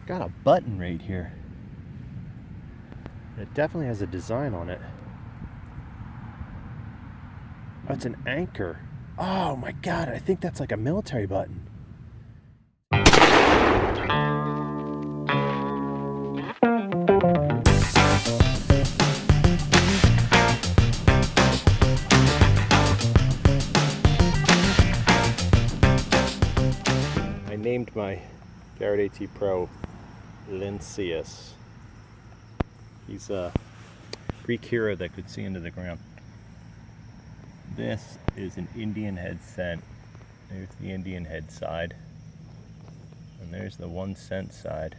Got a button right here. It definitely has a design on it. Oh, it's an anchor. Oh my god, I think that's like a military button. I named my Garrett AT Pro Linceus. He's a Greek hero that could see into the ground. This is an Indian head cent. There's the Indian head side. And there's the 1 cent side.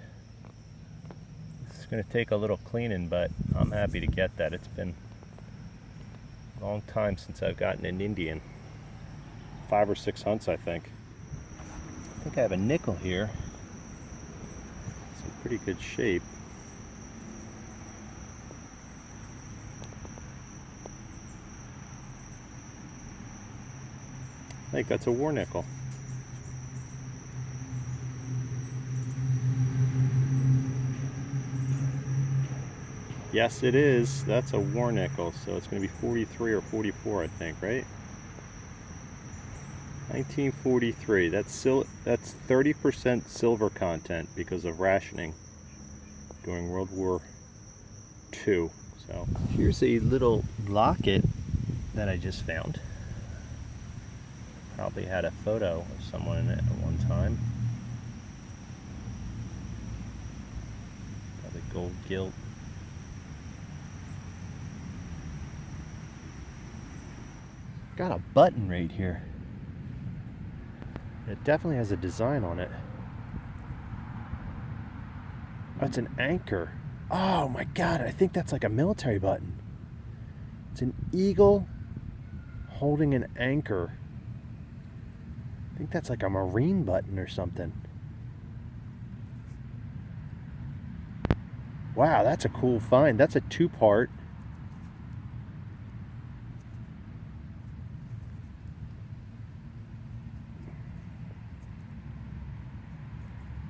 It's going to take a little cleaning, but I'm happy to get that. It's been a long time since I've gotten an Indian. 5 or 6 hunts, I think. I think I have a nickel here. It's in pretty good shape. I think that's a war nickel. Yes, it is. That's a war nickel, so it's going to be 43 or 44, I think, right? 1943. That's 30% silver content because of rationing during World War II. So here's a little locket that I just found. Probably had a photo of someone in it at one time. Got the gold gilt. Got a button right here. It definitely has a design on it. Oh, it's an anchor. Oh my god, I think that's like a military button. It's an eagle holding an anchor. I think that's like a marine button or something. Wow, that's a cool find. That's a 2-part.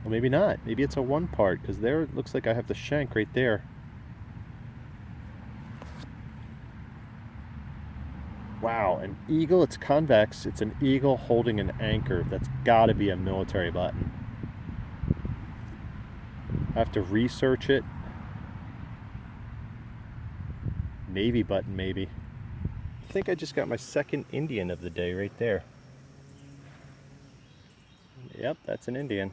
Well, maybe not. Maybe it's a 1-part, because there it looks like I have the shank right there. Wow, an eagle, it's convex. It's an eagle holding an anchor. That's gotta be a military button. I have to research it. Navy button, maybe. I think I just got my second Indian of the day right there. Yep, that's an Indian.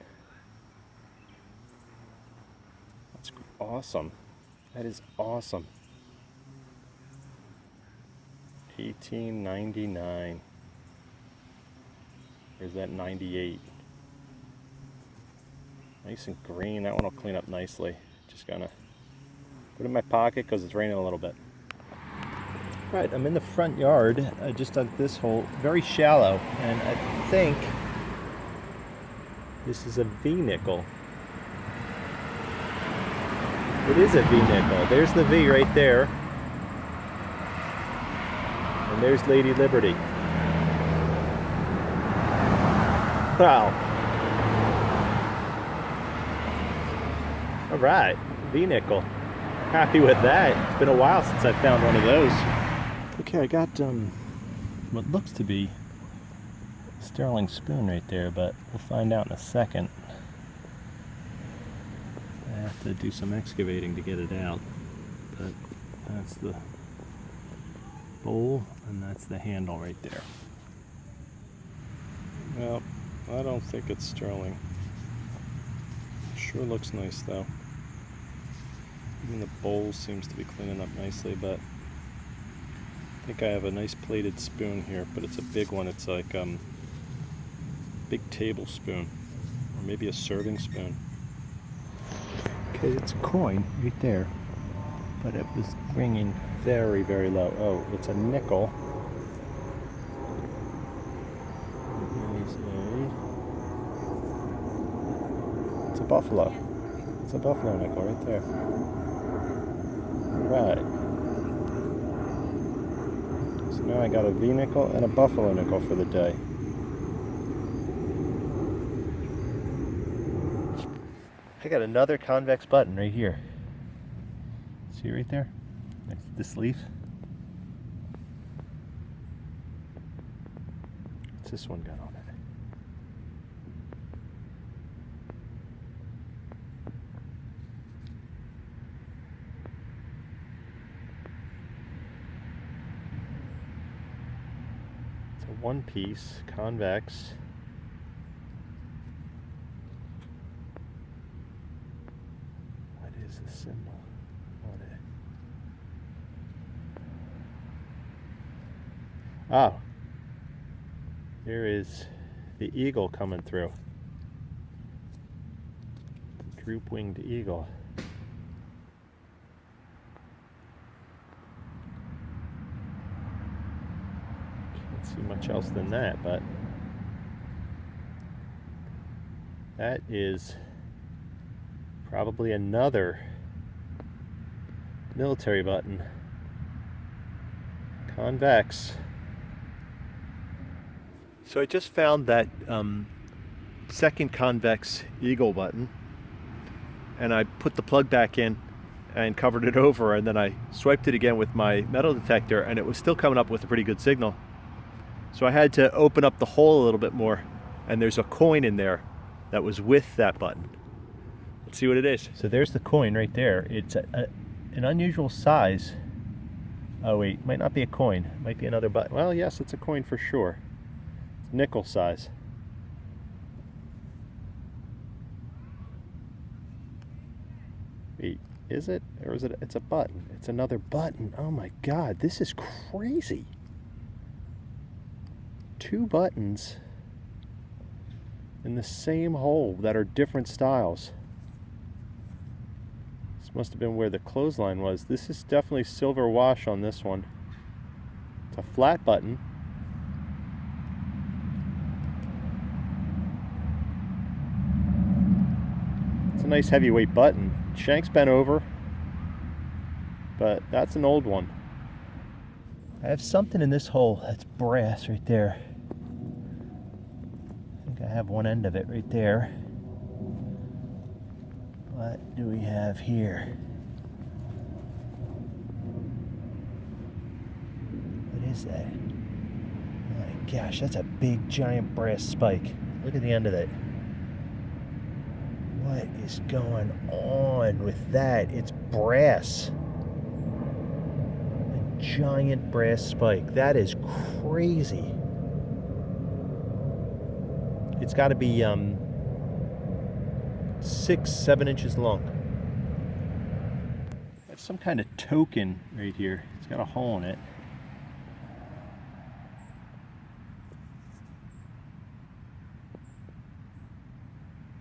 That's awesome. That is awesome. 1899. Or is that 98? Nice and green. That one will clean up nicely. Just gonna put it in my pocket because it's raining a little bit. Right, I'm in the front yard. I just dug this hole, very shallow, and I think this is a V-nickel. It is a V-nickel. There's the V right there. And there's Lady Liberty. Wow. Alright, V-nickel. Happy with that. It's been a while since I found one of those. Okay, I got what looks to be a sterling spoon right there, but we'll find out in a second. I have to do some excavating to get it out, but that's the bowl and that's the handle right there. Well, I don't think it's sterling. Sure looks nice though. Even the bowl seems to be cleaning up nicely, but I think I have a nice plated spoon here, but it's a big one. It's like big tablespoon, or maybe a serving spoon. Okay, it's a coin right there, but it was ringing very, very low. Oh, it's a nickel. It's a buffalo. It's a buffalo nickel right there. Right. So now I got a V nickel and a buffalo nickel for the day. I got another convex button right here. See right there? Next to this leaf. What's this one got on it? It's a one piece, convex. What is the symbol on it? Oh, here is the eagle coming through. The droop-winged eagle. Can't see much else than that, but that is probably another military button. Convex. So I just found that second convex eagle button, and I put the plug back in and covered it over, and then I swiped it again with my metal detector, and it was still coming up with a pretty good signal. So I had to open up the hole a little bit more, and there's a coin in there that was with that button. Let's see what it is. So there's the coin right there. It's an unusual size. Oh wait, might not be a coin. It might be another button. Well, yes, it's a coin for sure. Nickel size. Wait, is it? Or is it? It's a button. It's another button. Oh my God, this is crazy. Two buttons in the same hole that are different styles. This must have been where the clothesline was. This is definitely silver wash on this one. It's a flat button. It's a nice heavyweight button. Shank's bent over, but that's an old one. I have something in this hole that's brass right there. I think I have one end of it right there. What do we have here? What is that? Oh my gosh, that's a big giant brass spike. Look at the end of it. What is going on with that? It's brass. A giant brass spike. That is crazy. It's got to be 6-7 inches long. I have some kind of token right here. It's got a hole in it.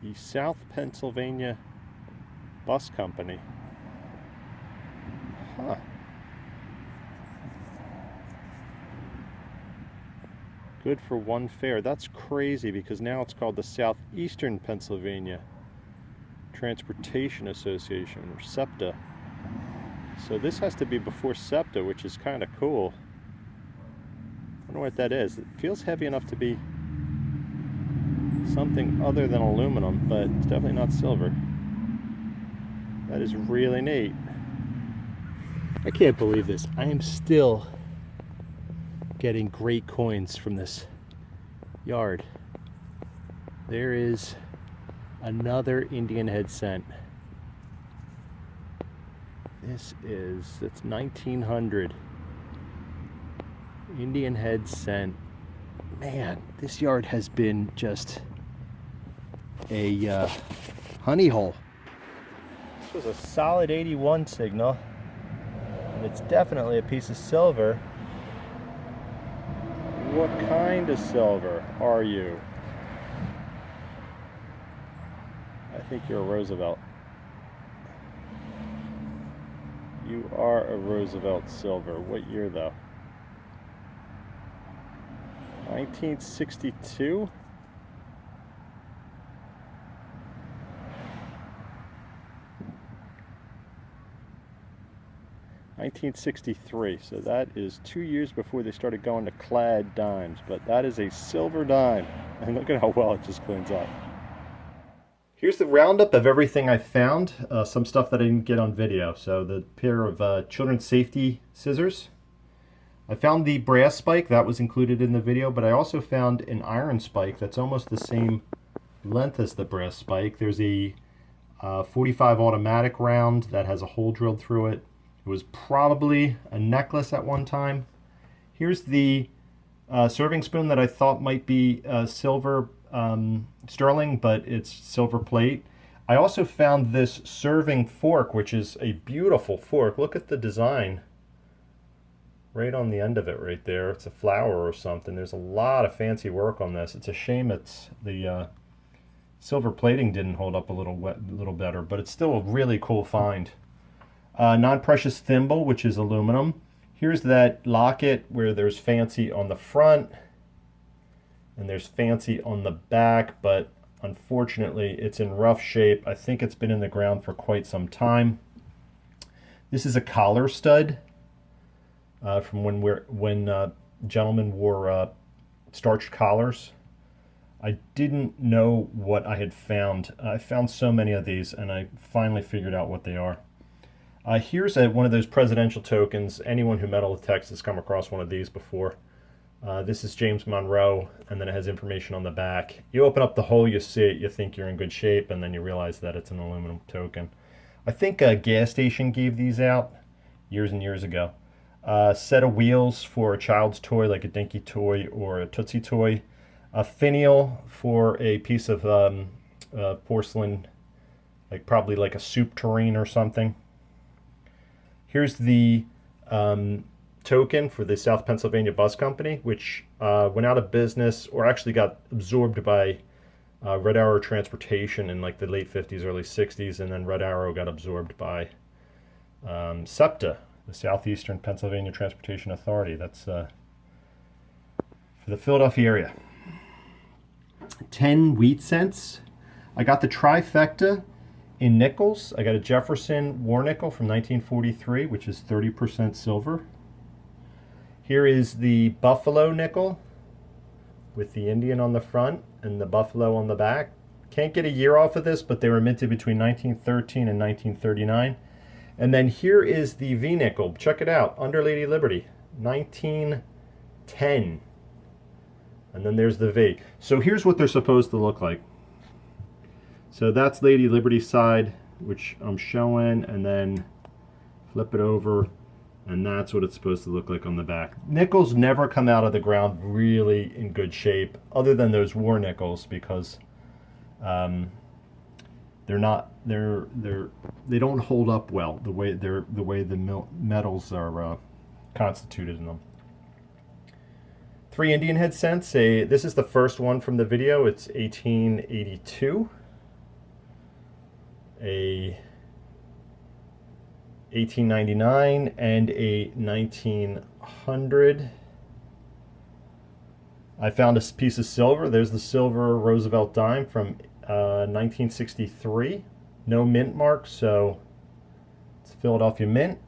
The South Pennsylvania Bus Company. Huh. Good for one fare. That's crazy because now it's called the Southeastern Pennsylvania Transportation Association, or SEPTA. So this has to be before SEPTA, which is kind of cool. I wonder what that is. It feels heavy enough to be something other than aluminum, but it's definitely not silver. That is really neat. I can't believe this. I am still getting great coins from this yard. There is another Indian head cent. It's 1900 Indian head cent. Man, this yard has been just a honey hole. This was a solid 81 signal, and it's definitely a piece of silver. What kind of silver are you? I think you're a Roosevelt. You are a Roosevelt silver. What year though? 1962? $1963, so that is 2 years before they started going to clad dimes, but that is a silver dime, and look at how well it just cleans up. Here's Here's the roundup of everything I found. Some stuff that I didn't get on video. So the pair of children's safety scissors. I found the brass spike, that was included in the video, but I also found an iron spike that's almost the same length as the brass spike. There's a 45 automatic round that has a hole drilled through it. It was probably a necklace at one time. Here's the serving spoon that I thought might be silver sterling, but it's silver plate. I also found this serving fork, which is a beautiful fork. Look at the design right on the end of it right there. It's a flower or something. There's a lot of fancy work on this. It's a shame it's the silver plating didn't hold up a little better, but it's still a really cool find. Non-precious thimble, which is aluminum. Here's that locket where there's fancy on the front and there's fancy on the back, but unfortunately it's in rough shape. I think it's been in the ground for quite some time. This is a collar stud from when gentlemen wore starched collars. I didn't know what I had found. I found so many of these, and I finally figured out what they are. Here's one of those presidential tokens. Anyone who metal detects has come across one of these before. This is James Monroe, and then it has information on the back. You open up the hole, you see it, you think you're in good shape, and then you realize that it's an aluminum token. I think a gas station gave these out years and years ago. Set of wheels for a child's toy, like a Dinky toy or a Tootsie toy. A finial for a piece of porcelain, probably like a soup tureen or something. Here's the token for the South Pennsylvania Bus Company, which went out of business, or actually got absorbed by Red Arrow Transportation in like the late 50s, early 60s, and then Red Arrow got absorbed by SEPTA, the Southeastern Pennsylvania Transportation Authority. That's for the Philadelphia area. 10 wheat cents. I got the trifecta in nickels. I got a Jefferson war nickel from 1943, which is 30% silver. Here is the buffalo nickel with the Indian on the front and the buffalo on the back. Can't get a year off of this, but they were minted between 1913 and 1939. And then here is the V nickel. Check it out, under Lady Liberty, 1910. And then there's the V. So here's what they're supposed to look like. So that's Lady Liberty's side, which I'm showing, and then flip it over, and that's what it's supposed to look like on the back. Nickels never come out of the ground really in good shape, other than those war nickels, because they don't hold up well the way the metals are constituted in them. 3 Indian head cents. This is the first one from the video. It's 1882. A 1899 and a 1900. I found a piece of silver. There's the silver Roosevelt dime from 1963. No mint mark, so it's Philadelphia Mint.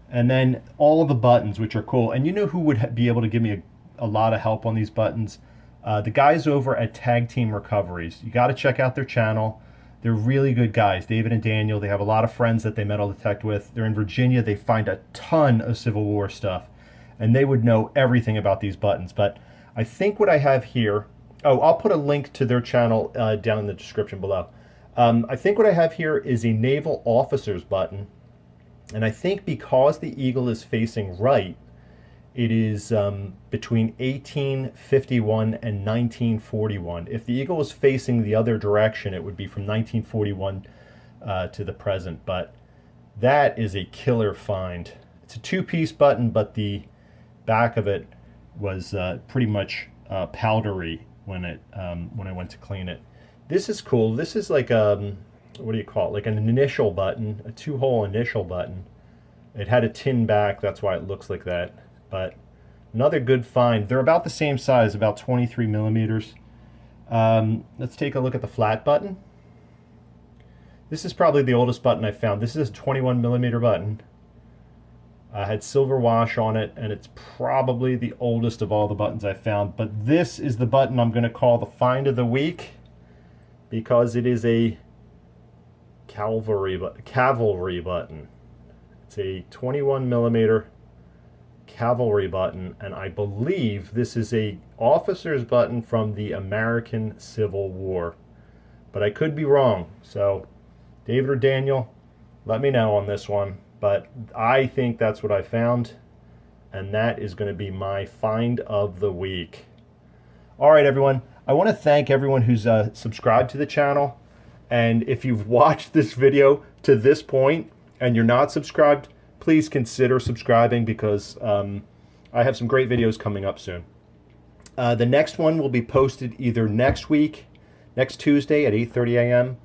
And then all of the buttons, which are cool. And you know who would be able to give me a lot of help on these buttons? The guys over at Tag Team Recoveries. You got to check out their channel. They're really good guys, David and Daniel. They have a lot of friends that they metal detect with. They're in Virginia. They find a ton of Civil War stuff, and they would know everything about these buttons. But I think what I have here, I'll put a link to their channel down in the description below. I think what I have here is a naval officer's button, and I think because the eagle is facing right, it is between 1851 and 1941. If the eagle was facing the other direction, it would be from 1941 to the present. But that is a killer find. It's a 2-piece button, but the back of it was pretty much powdery when I went to clean it. This is cool. This is like what do you call it? Like an initial button, a 2-hole initial button. It had a tin back, that's why it looks like that. But another good find. They're about the same size, about 23 millimeters. Let's take a look at the flat button. This is probably the oldest button I found. This is a 21 millimeter button. Had silver wash on it, and it's probably the oldest of all the buttons I found. But this is the button I'm going to call the find of the week. because it is a cavalry button. It's a 21 millimeter cavalry button, and I believe this is a officer's button from the American Civil War, but I could be wrong. So David or Daniel, let me know on this one, but I think that's what I found, and that is going to be my find of the week. All right, everyone, I want to thank everyone who's subscribed to the channel, and if you've watched this video to this point and you're not subscribed, please consider subscribing, because I have some great videos coming up soon. The next one will be posted either next week, next Tuesday at 8:30 a.m.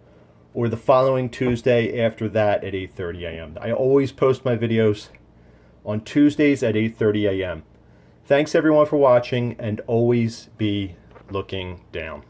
or the following Tuesday after that at 8:30 a.m. I always post my videos on Tuesdays at 8:30 a.m. Thanks everyone for watching, and always be looking down.